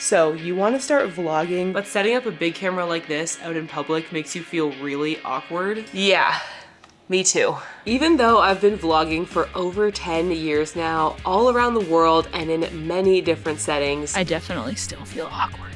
So you want to start vlogging, but setting up a big camera like this out in public makes you feel really awkward. Yeah. Me too. Even though I've been vlogging for over 10 years now, all around the world and in many different settings, I definitely still feel awkward.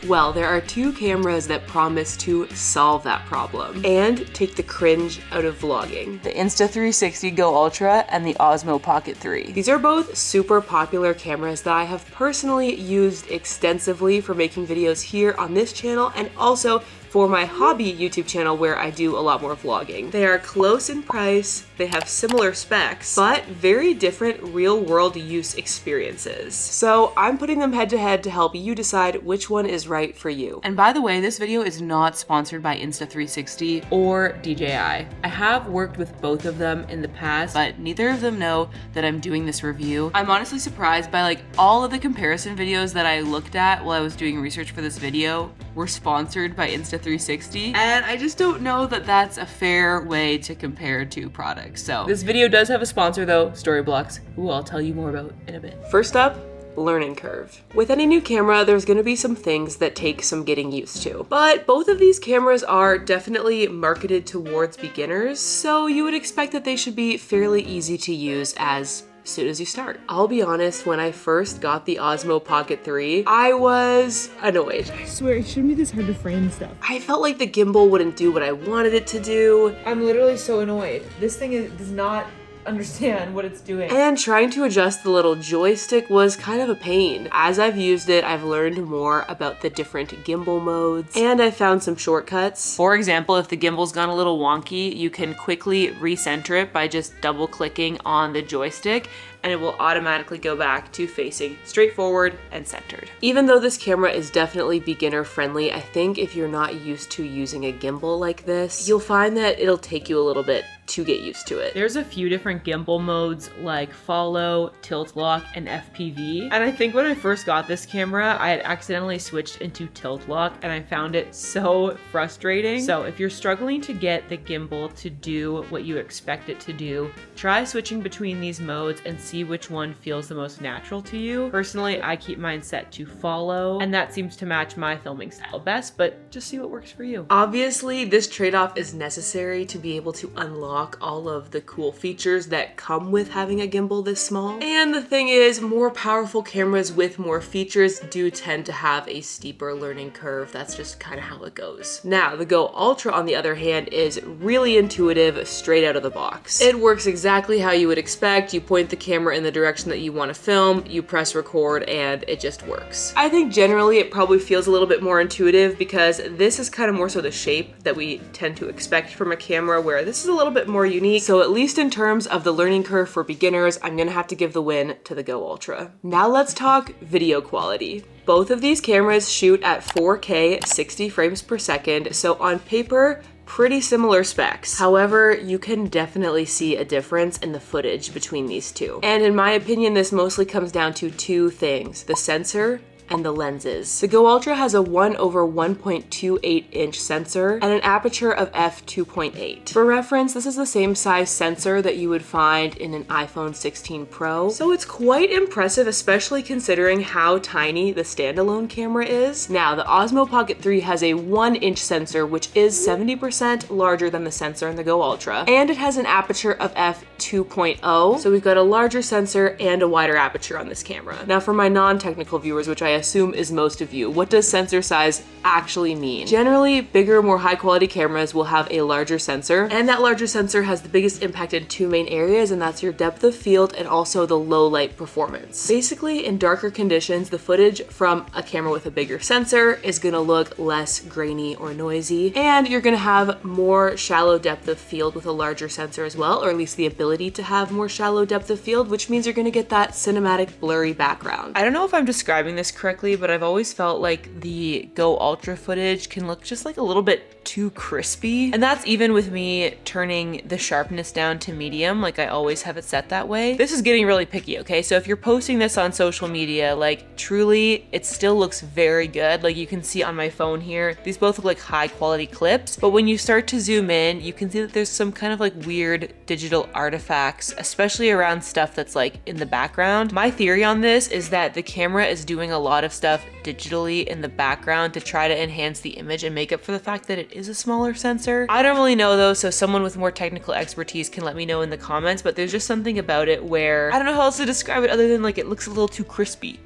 Well, there are two cameras that promise to solve that problem and take the cringe out of vlogging. The Insta360 Go Ultra and the Osmo Pocket 3. These are both super popular cameras that I have personally used extensively for making videos here on this channel and also for my hobby YouTube channel where I do a lot more vlogging. They are close in price, they have similar specs, but very different real-world use experiences. So I'm putting them head-to-head to help you decide which one is right for you. And by the way, this video is not sponsored by Insta360 or DJI. I have worked with both of them in the past, but neither of them know that I'm doing this review. I'm honestly surprised by like all of the comparison videos that I looked at while I was doing research for this video were sponsored by Insta360, and I just don't know that that's a fair way to compare two products. So this video does have a sponsor though, Storyblocks, who I'll tell you more about in a bit. First up, learning curve. With any new camera, there's gonna be some things that take some getting used to. But both of these cameras are definitely marketed towards beginners, so you would expect that they should be fairly easy to use as soon as you start. I'll be honest, when I first got the Osmo Pocket 3, I was annoyed. I swear, it shouldn't be this hard to frame stuff. I felt like the gimbal wouldn't do what I wanted it to do. I'm literally so annoyed. This thing does not understand what it's doing. And trying to adjust the little joystick was kind of a pain. As I've used it, I've learned more about the different gimbal modes, and I found some shortcuts. For example, if the gimbal's gone a little wonky, you can quickly recenter it by just double clicking on the joystick, and it will automatically go back to facing straight forward and centered. Even though this camera is definitely beginner friendly, I think if you're not used to using a gimbal like this, you'll find that it'll take you a little bit to get used to it. There's a few different gimbal modes like follow, tilt lock, and FPV. And I think when I first got this camera, I had accidentally switched into tilt lock and I found it so frustrating. So if you're struggling to get the gimbal to do what you expect it to do, try switching between these modes and see which one feels the most natural to you. Personally, I keep mine set to follow, and that seems to match my filming style best, but just see what works for you. Obviously, this trade-off is necessary to be able to unlock all of the cool features that come with having a gimbal this small. And the thing is, more powerful cameras with more features do tend to have a steeper learning curve. That's just kind of how it goes. Now, the Go Ultra, on the other hand, is really intuitive straight out of the box. It works exactly how you would expect. You point the camera in the direction that you want to film, you press record, and it just works. I think generally it probably feels a little bit more intuitive because this is kind of more so the shape that we tend to expect from a camera, where this is a little bit more unique. So at least in terms of the learning curve for beginners, I'm gonna have to give the win to the Go Ultra. Now let's talk video quality. Both of these cameras shoot at 4K 60 frames per second, so on paper, pretty similar specs. However, you can definitely see a difference in the footage between these two. And in my opinion, this mostly comes down to two things: the sensor and the lenses. The Go Ultra has a 1/1.28 inch sensor and an aperture of f2.8. For reference, this is the same size sensor that you would find in an iPhone 16 Pro, so it's quite impressive, especially considering how tiny the standalone camera is. Now, the Osmo Pocket 3 has a 1-inch sensor, which is 70% larger than the sensor in the Go Ultra, and it has an aperture of f2.0, so we've got a larger sensor and a wider aperture on this camera. Now, for my non-technical viewers, which I assume is most of you, what does sensor size actually mean? Generally, bigger, more high quality cameras will have a larger sensor, and that larger sensor has the biggest impact in two main areas, and that's your depth of field and also the low light performance. Basically, in darker conditions, the footage from a camera with a bigger sensor is gonna look less grainy or noisy, and you're gonna have more shallow depth of field with a larger sensor as well, or at least the ability to have more shallow depth of field, which means you're gonna get that cinematic blurry background. I don't know if I'm describing this correctly, but I've always felt like the Go Ultra footage can look just like a little bit too crispy. And that's even with me turning the sharpness down to medium, like I always have it set that way. This is getting really picky, okay? So if you're posting this on social media, like truly, it still looks very good. Like you can see on my phone here, these both look like high quality clips, but when you start to zoom in, you can see that there's some kind of like weird digital artifacts, especially around stuff that's like in the background. My theory on this is that the camera is doing a lot lot of stuff digitally in the background to try to enhance the image and make up for the fact that it is a smaller sensor. I don't really know though, so someone with more technical expertise can let me know in the comments, but there's just something about it where I don't know how else to describe it other than like it looks a little too crispy.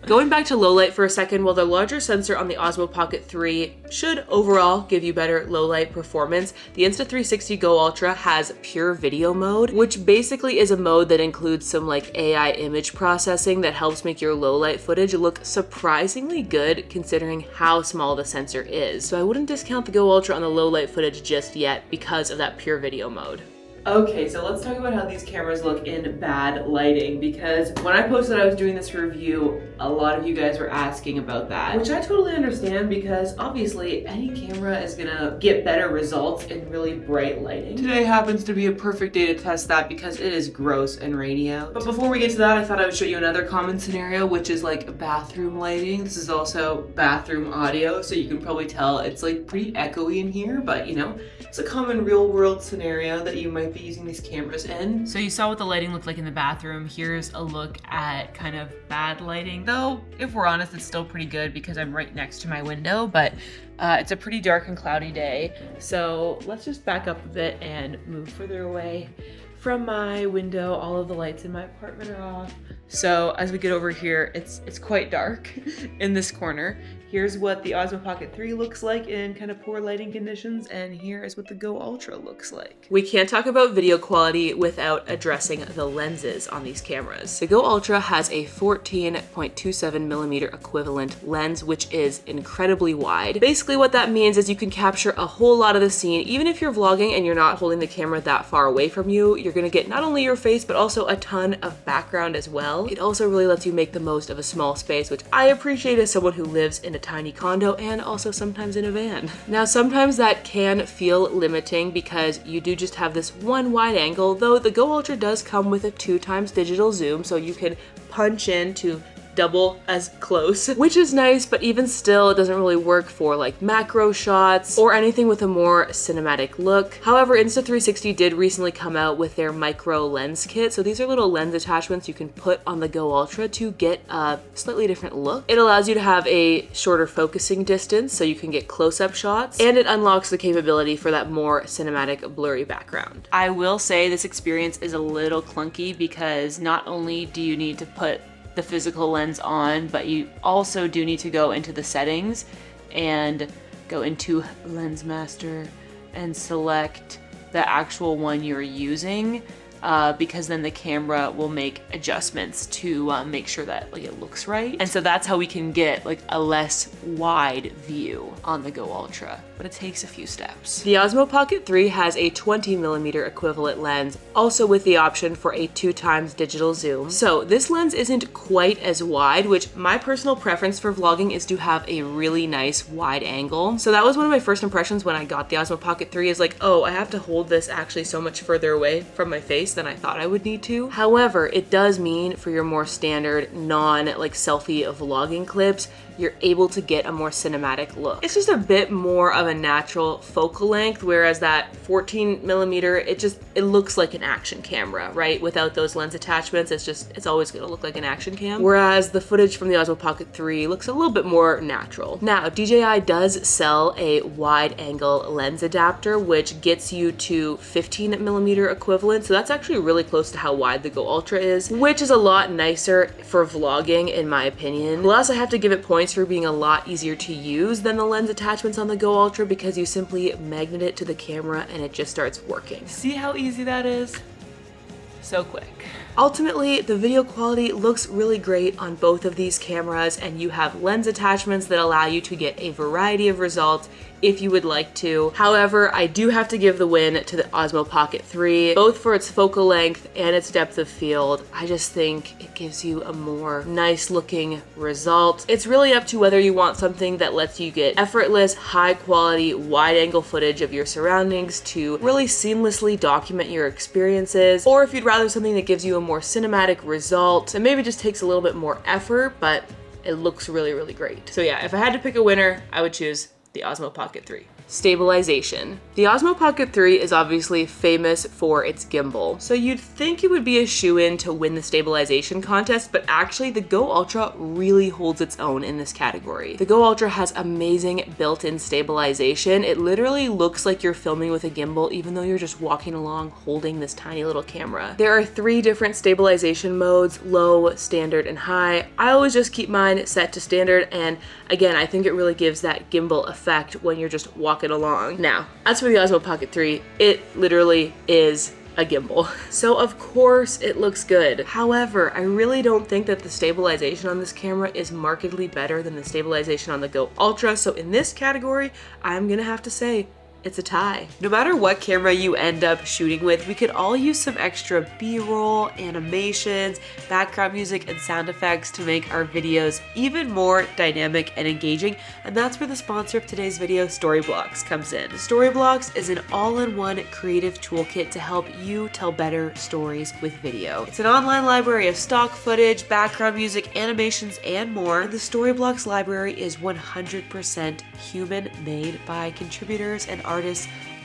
Going back to low light for a second, while the larger sensor on the Osmo Pocket 3 should overall give you better low light performance, the Insta360 Go Ultra has pure video mode, which basically is a mode that includes some like AI image processing that helps make your low light footage look surprisingly good considering how small the sensor is. So I wouldn't discount the Go Ultra on the low light footage just yet because of that pure video mode. Okay, so let's talk about how these cameras look in bad lighting, because when I posted I was doing this review, a lot of you guys were asking about that, which I totally understand because obviously any camera is gonna get better results in really bright lighting. Today happens to be a perfect day to test that because it is gross and rainy out. But before we get to that, I thought I would show you another common scenario, which is like bathroom lighting. This is also bathroom audio, so you can probably tell it's like pretty echoey in here, but you know, it's a common real world scenario that you might be using these cameras in. So you saw what the lighting looked like in the bathroom. Here's a look at kind of bad lighting. Though, if we're honest, it's still pretty good because I'm right next to my window, but it's a pretty dark and cloudy day. So let's just back up a bit and move further away from my window. All of the lights in my apartment are off. So as we get over here, it's quite dark in this corner. Here's what the Osmo Pocket 3 looks like in kind of poor lighting conditions, and here is what the Go Ultra looks like. We can't talk about video quality without addressing the lenses on these cameras. The Go Ultra has a 14.27mm equivalent lens, which is incredibly wide. Basically what that means is you can capture a whole lot of the scene. Even if you're vlogging and you're not holding the camera that far away from you, you're gonna get not only your face, but also a ton of background as well. It also really lets you make the most of a small space, which I appreciate as someone who lives in a tiny condo and also sometimes in a van. Now, sometimes that can feel limiting because you do just have this one wide angle, though the Go Ultra does come with a 2x digital zoom, so you can punch in to double as close, which is nice, but even still, it doesn't really work for like macro shots or anything with a more cinematic look. However, Insta360 did recently come out with their micro lens kit. So these are little lens attachments you can put on the Go Ultra to get a slightly different look. It allows you to have a shorter focusing distance so you can get close-up shots, and it unlocks the capability for that more cinematic blurry background. I will say this experience is a little clunky because not only do you need to put the physical lens on, but you also do need to go into the settings and go into Lens Master and select the actual one you're using, because then the camera will make adjustments to make sure that like it looks right. And so that's how we can get like a less wide view on the Go Ultra, but it takes a few steps. The Osmo Pocket 3 has a 20mm equivalent lens, also with the option for a 2x digital zoom. So this lens isn't quite as wide, which my personal preference for vlogging is to have a really nice wide angle. So that was one of my first impressions when I got the Osmo Pocket 3 is like, oh, I have to hold this actually so much further away from my face than I thought I would need to. However, it does mean for your more standard like selfie vlogging clips, you're able to get a more cinematic look. It's just a bit more of a natural focal length, whereas that 14mm, it looks like an action camera, right? Without those lens attachments, it's always gonna look like an action cam. Whereas the footage from the Osmo Pocket 3 looks a little bit more natural. Now, DJI does sell a wide angle lens adapter, which gets you to 15mm equivalent. So that's actually really close to how wide the Go Ultra is, which is a lot nicer for vlogging in my opinion. Plus, I have to give it points for being a lot easier to use than the lens attachments on the Go Ultra because you simply magnet it to the camera and it just starts working. See how easy that is? So quick. Ultimately, the video quality looks really great on both of these cameras, and you have lens attachments that allow you to get a variety of results if you would like to. However, I do have to give the win to the Osmo Pocket 3, both for its focal length and its depth of field. I just think it gives you a more nice looking result. It's really up to whether you want something that lets you get effortless, high quality, wide angle footage of your surroundings to really seamlessly document your experiences, or if you'd rather something that gives you a more cinematic result and maybe just takes a little bit more effort, but it looks really, really great. So yeah, if I had to pick a winner, I would choose the Osmo Pocket 3. Stabilization. The Osmo Pocket 3 is obviously famous for its gimbal, so you'd think it would be a shoo-in to win the stabilization contest, but actually the Go Ultra really holds its own in this category. The Go Ultra has amazing built-in stabilization. It literally looks like you're filming with a gimbal even though you're just walking along holding this tiny little camera. There are 3 different stabilization modes: low, standard, and high. I always just keep mine set to standard, and again, I think it really gives that gimbal effect when you're just walking along. Now, as for the Osmo Pocket 3, it literally is a gimbal. So of course it looks good. However, I really don't think that the stabilization on this camera is markedly better than the stabilization on the Go Ultra. So in this category, I'm gonna have to say it's a tie. No matter what camera you end up shooting with, we could all use some extra B-roll, animations, background music, and sound effects to make our videos even more dynamic and engaging. And that's where the sponsor of today's video, Storyblocks, comes in. Storyblocks is an all-in-one creative toolkit to help you tell better stories with video. It's an online library of stock footage, background music, animations, and more. And the Storyblocks library is 100% human-made by contributors and artists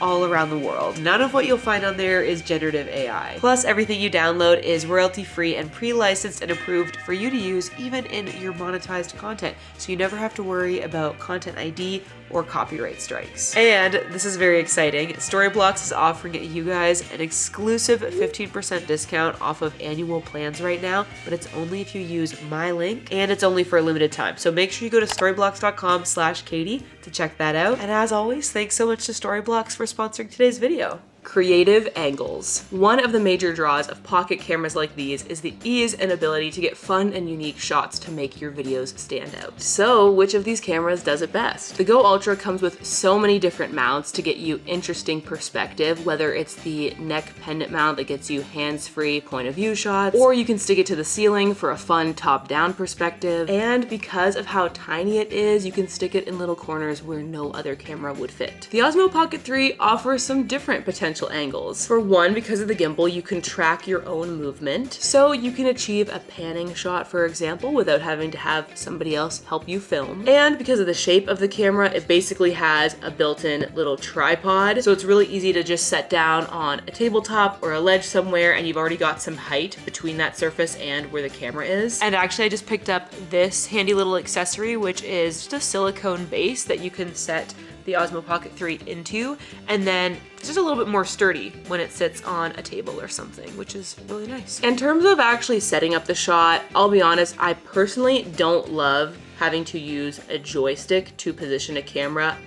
all around the world. None of what you'll find on there is generative AI. Plus, everything you download is royalty-free and pre-licensed and approved for you to use even in your monetized content, so you never have to worry about content ID or copyright strikes. And this is very exciting. Storyblocks is offering you guys an exclusive 15% discount off of annual plans right now, but it's only if you use my link, and it's only for a limited time. So make sure you go to storyblocks.com/Katie to check that out. And as always, thanks so much to Storyblocks for sponsoring today's video. Creative angles. One of the major draws of pocket cameras like these is the ease and ability to get fun and unique shots to make your videos stand out. So which of these cameras does it best? The Go Ultra comes with so many different mounts to get you interesting perspective, whether it's the neck pendant mount that gets you hands-free point of view shots, or you can stick it to the ceiling for a fun top-down perspective. And because of how tiny it is, you can stick it in little corners where no other camera would fit. The Osmo Pocket 3 offers some different potential angles. For one, because of the gimbal, you can track your own movement. So you can achieve a panning shot, for example, without having to have somebody else help you film. And because of the shape of the camera, it basically has a built-in little tripod. So it's really easy to just set down on a tabletop or a ledge somewhere, and you've already got some height between that surface and where the camera is. And actually, I just picked up this handy little accessory, which is just a silicone base that you can set the Osmo Pocket 3 into, and then it's just a little bit more sturdy when it sits on a table or something, which is really nice. In terms of actually setting up the shot, I'll be honest, I personally don't love having to use a joystick to position a camera.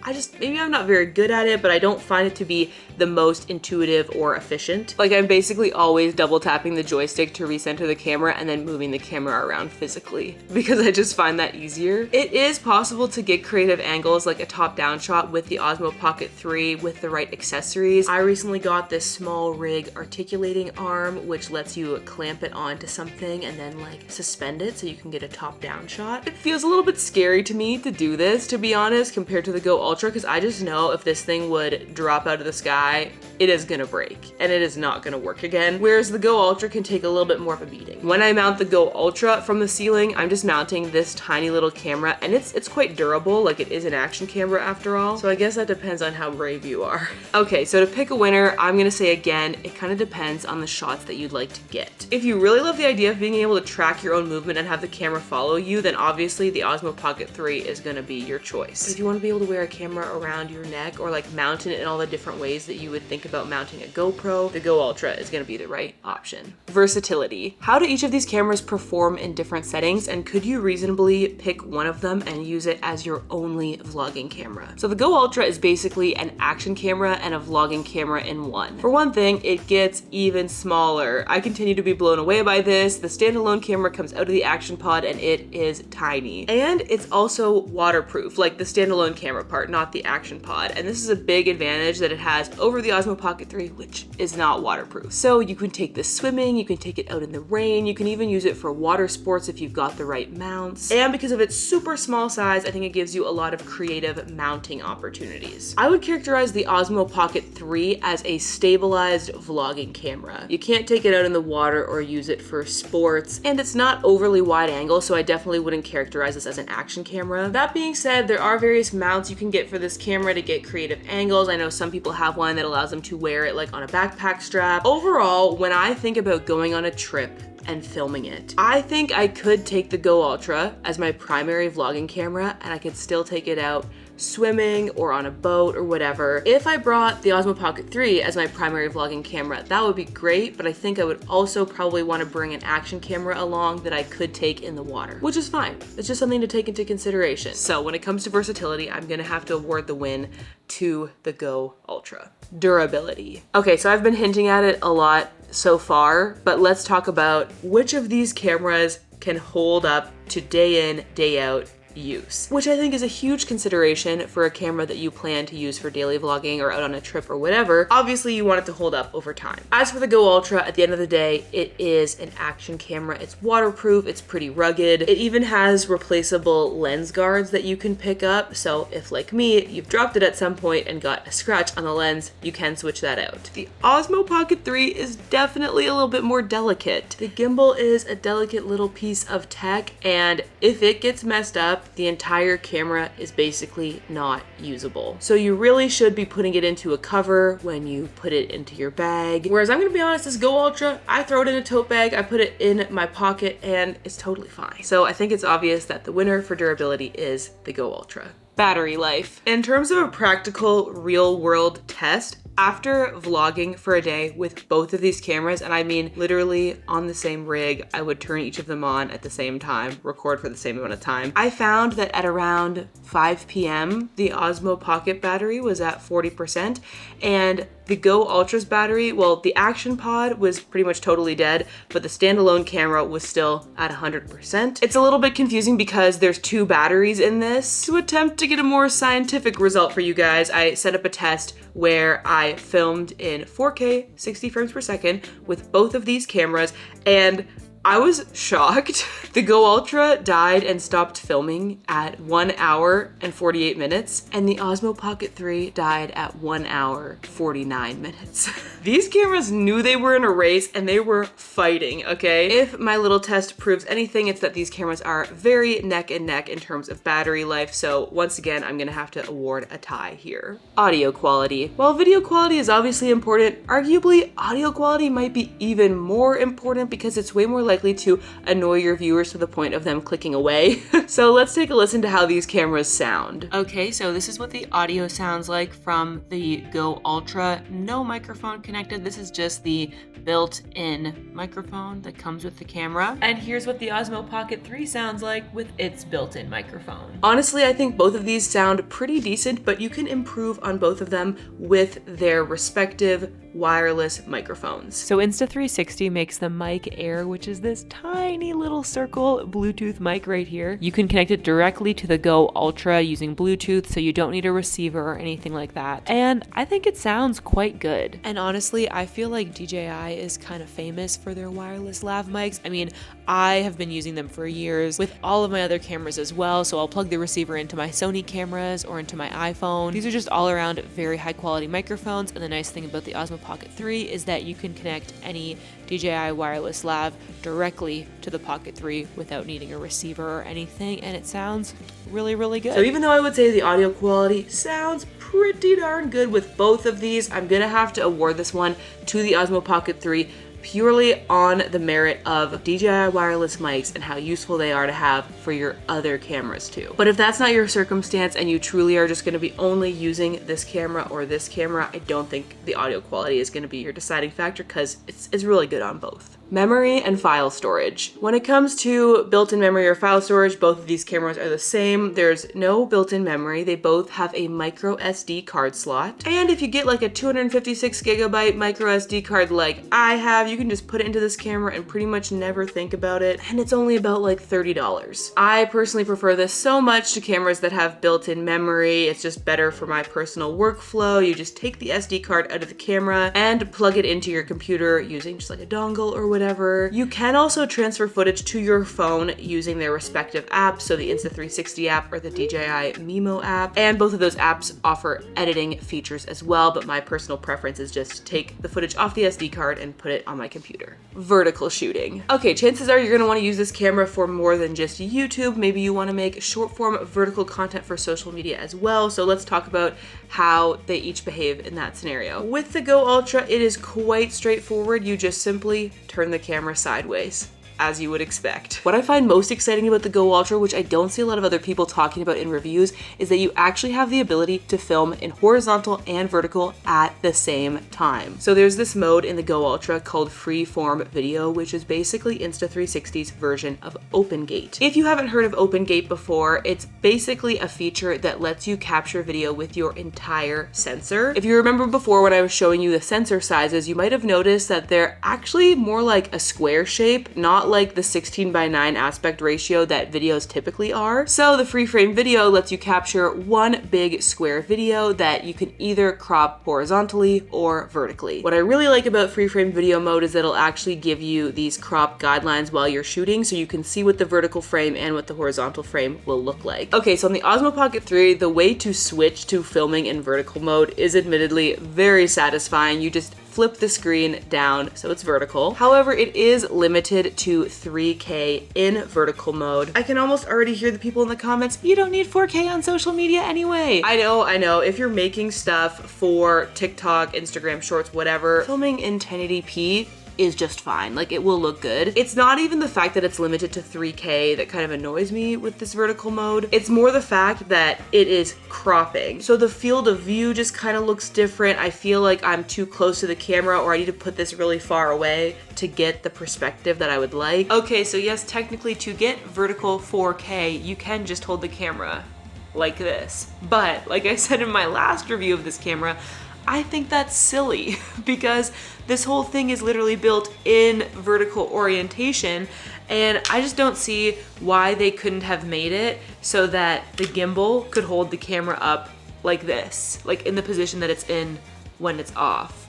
Maybe I'm not very good at it, but I don't find it to be the most intuitive or efficient. Like, I'm basically always double tapping the joystick to recenter the camera and then moving the camera around physically, because I just find that easier. It is possible to get creative angles like a top-down shot with the Osmo Pocket 3 with the right accessories. I recently got this small rig articulating arm, which lets you clamp it onto something and then like suspend it so you can get a top-down shot. It feels a little bit scary to me to do this, to be honest, compared to the Go Ultra, because I just know if this thing would drop out of the sky, it is gonna break and it is not gonna work again. Whereas the Go Ultra can take a little bit more of a beating. When I mount the Go Ultra from the ceiling, I'm just mounting this tiny little camera, and it's quite durable. Like, it is an action camera after all. So I guess that depends on how brave you are. Okay, so to pick a winner, I'm gonna say again, it kind of depends on the shots that you'd like to get. If you really love the idea of being able to track your own movement and have the camera follow you, then obviously the Osmo Pocket 3 is gonna be your choice. But if you want to be able to wear a camera around your neck or like mount it in all the different ways that you would think about mounting a GoPro, the Go Ultra is gonna be the right option. Versatility. How do each of these cameras perform in different settings, and could you reasonably pick one of them and use it as your only vlogging camera? So the Go Ultra is basically an action camera and a vlogging camera in one. For one thing, it gets even smaller. I continue to be blown away by this. The standalone camera comes out of the action pod and it is tiny. And it's also waterproof, like the standalone camera part, not the action pod. And this is a big advantage that it has over the Osmo Pocket 3, which is not waterproof. So you can take this swimming, you can take it out in the rain, you can even use it for water sports if you've got the right mounts. And because of its super small size, I think it gives you a lot of creative mounting opportunities. I would characterize the Osmo Pocket 3 as a stabilized vlogging camera. You can't take it out in the water or use it for sports, and it's not overly wide angle, so I definitely wouldn't characterize this this as an action camera. That being said, there are various mounts you can get for this camera to get creative angles. I know some people have one that allows them to wear it like on a backpack strap. Overall, when I think about going on a trip and filming it, I think I could take the Go Ultra as my primary vlogging camera, and I could still take it out swimming or on a boat or whatever. If I brought the Osmo Pocket 3 as my primary vlogging camera, that would be great, but I think I would also probably want to bring an action camera along that I could take in the water, which is fine. It's just something to take into consideration. So when it comes to versatility, I'm gonna have to award the win to the Go Ultra. Durability. Okay, so I've been hinting at it a lot so far, but let's talk about which of these cameras can hold up to day in, day out use, which I think is a huge consideration for a camera that you plan to use for daily vlogging or out on a trip or whatever. Obviously, you want it to hold up over time. As for the Go Ultra, at the end of the day, it is an action camera. It's waterproof, it's pretty rugged. It even has replaceable lens guards that you can pick up. So if, like me, you've dropped it at some point and got a scratch on the lens, you can switch that out. The Osmo Pocket 3 is definitely a little bit more delicate. The gimbal is a delicate little piece of tech, and if it gets messed up, the entire camera is basically not usable. So you really should be putting it into a cover when you put it into your bag. Whereas I'm gonna be honest, this Go Ultra, I throw it in a tote bag, I put it in my pocket, and it's totally fine. So I think it's obvious that the winner for durability is the Go Ultra. Battery life. In terms of a practical real world test, after vlogging for a day with both of these cameras, and I mean literally on the same rig, I would turn each of them on at the same time, record for the same amount of time. I found that at around 5 p.m., the Osmo Pocket battery was at 40%, and the Go Ultra's battery, well, the action pod was pretty much totally dead, but the standalone camera was still at 100%. It's a little bit confusing because there's two batteries in this. To attempt to get a more scientific result for you guys, I set up a test where I filmed in 4K, 60 frames per second with both of these cameras, and I was shocked. The Go Ultra died and stopped filming at 1 hour and 48 minutes, and the Osmo Pocket 3 died at 1 hour, 49 minutes. These cameras knew they were in a race and they were fighting, okay? If my little test proves anything, it's that these cameras are very neck and neck in terms of battery life, so once again, I'm gonna have to award a tie here. Audio quality. While video quality is obviously important, arguably audio quality might be even more important because it's way more likely to annoy your viewers to the point of them clicking away. So let's take a listen to how these cameras sound. Okay, so this is what the audio sounds like from the Go Ultra. No microphone connected. This is just the built-in microphone that comes with the camera. And here's what the Osmo Pocket 3 sounds like with its built-in microphone. Honestly, I think both of these sound pretty decent, but you can improve on both of them with their respective wireless microphones. So Insta360 makes the mic Air, which is this tiny little circle Bluetooth mic right here. You can connect it directly to the Go Ultra using Bluetooth, so you don't need a receiver or anything like that. And I think it sounds quite good. And honestly, I feel like DJI is kind of famous for their wireless lav mics. I mean, I have been using them for years with all of my other cameras as well, so I'll plug the receiver into my Sony cameras or into my iPhone. These are just all around very high quality microphones, and the nice thing about the Osmo Pocket 3 is that you can connect any DJI wireless lav directly to the Pocket 3 without needing a receiver or anything, and it sounds really, really good. So even though I would say the audio quality sounds pretty darn good with both of these, I'm gonna have to award this one to the Osmo Pocket 3 purely on the merit of DJI wireless mics and how useful they are to have for your other cameras too. But if that's not your circumstance and you truly are just going to be only using this camera or this camera, I don't think the audio quality is going to be your deciding factor because it's really good on both. Memory and file storage. When it comes to built-in memory or file storage, both of these cameras are the same. There's no built-in memory. They both have a micro SD card slot. And if you get like a 256 gigabyte micro SD card like I have, you can just put it into this camera and pretty much never think about it. And it's only about like $30. I personally prefer this so much to cameras that have built-in memory. It's just better for my personal workflow. You just take the SD card out of the camera and plug it into your computer using just like a dongle or whatever. You can also transfer footage to your phone using their respective apps, so the Insta360 app or the DJI Mimo app, and both of those apps offer editing features as well, but my personal preference is just to take the footage off the SD card and put it on my computer. Vertical shooting. Okay, chances are you're gonna wanna use this camera for more than just YouTube. Maybe you wanna make short form vertical content for social media as well, so let's talk about how they each behave in that scenario. With the Go Ultra, it is quite straightforward. You just simply turn the camera sideways, as you would expect. What I find most exciting about the Go Ultra, which I don't see a lot of other people talking about in reviews, is that you actually have the ability to film in horizontal and vertical at the same time. So there's this mode in the Go Ultra called freeform video, which is basically Insta360's version of OpenGate. If you haven't heard of OpenGate before, it's basically a feature that lets you capture video with your entire sensor. If you remember before when I was showing you the sensor sizes, you might have noticed that they're actually more like a square shape, not like the 16:9 aspect ratio that videos typically are. So the free frame video lets you capture one big square video that you can either crop horizontally or vertically. What I really like about free frame video mode is that it'll actually give you these crop guidelines while you're shooting, so you can see what the vertical frame and what the horizontal frame will look like. Okay, so on the Osmo Pocket 3, the way to switch to filming in vertical mode is admittedly very satisfying. You just flip the screen down so it's vertical. However, it is limited to 3K in vertical mode. I can almost already hear the people in the comments, you don't need 4K on social media anyway. I know, if you're making stuff for TikTok, Instagram Shorts, whatever, filming in 1080p is just fine. Like, it will look good. It's not even the fact that it's limited to 3K that kind of annoys me with this vertical mode. It's more the fact that it is cropping. So the field of view just kind of looks different. I feel like I'm too close to the camera, or I need to put this really far away to get the perspective that I would like. Okay, so yes, technically to get vertical 4K, you can just hold the camera like this. But like I said in my last review of this camera, I think that's silly because this whole thing is literally built in vertical orientation, and I just don't see why they couldn't have made it so that the gimbal could hold the camera up like this, like in the position that it's in when it's off.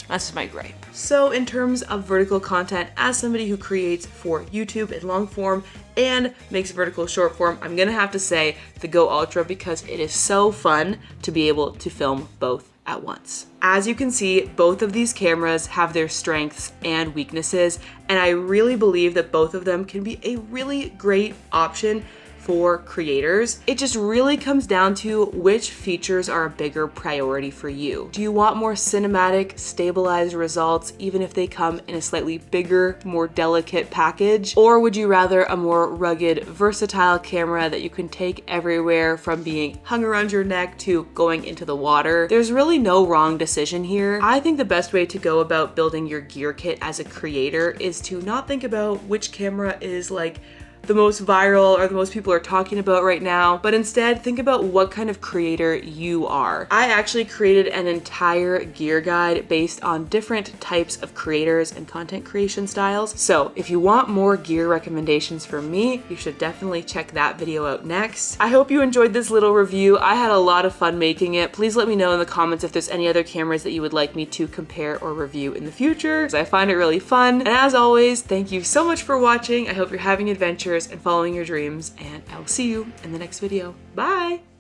That's just my gripe. So in terms of vertical content, as somebody who creates for YouTube in long form and makes vertical short form, I'm gonna have to say the Go Ultra, because it is so fun to be able to film both at once. As you can see, both of these cameras have their strengths and weaknesses, and I really believe that both of them can be a really great option for creators. It just really comes down to which features are a bigger priority for you. Do you want more cinematic, stabilized results, even if they come in a slightly bigger, more delicate package? Or would you rather a more rugged, versatile camera that you can take everywhere, from being hung around your neck to going into the water? There's really no wrong decision here. I think the best way to go about building your gear kit as a creator is to not think about which camera is like the most viral or the most people are talking about right now, but instead think about what kind of creator you are. I actually created an entire gear guide based on different types of creators and content creation styles. So if you want more gear recommendations from me, you should definitely check that video out next. I hope you enjoyed this little review. I had a lot of fun making it. Please let me know in the comments if there's any other cameras that you would like me to compare or review in the future, because I find it really fun. And as always, thank you so much for watching. I hope you're having adventures and following your dreams, and I will see you in the next video. Bye!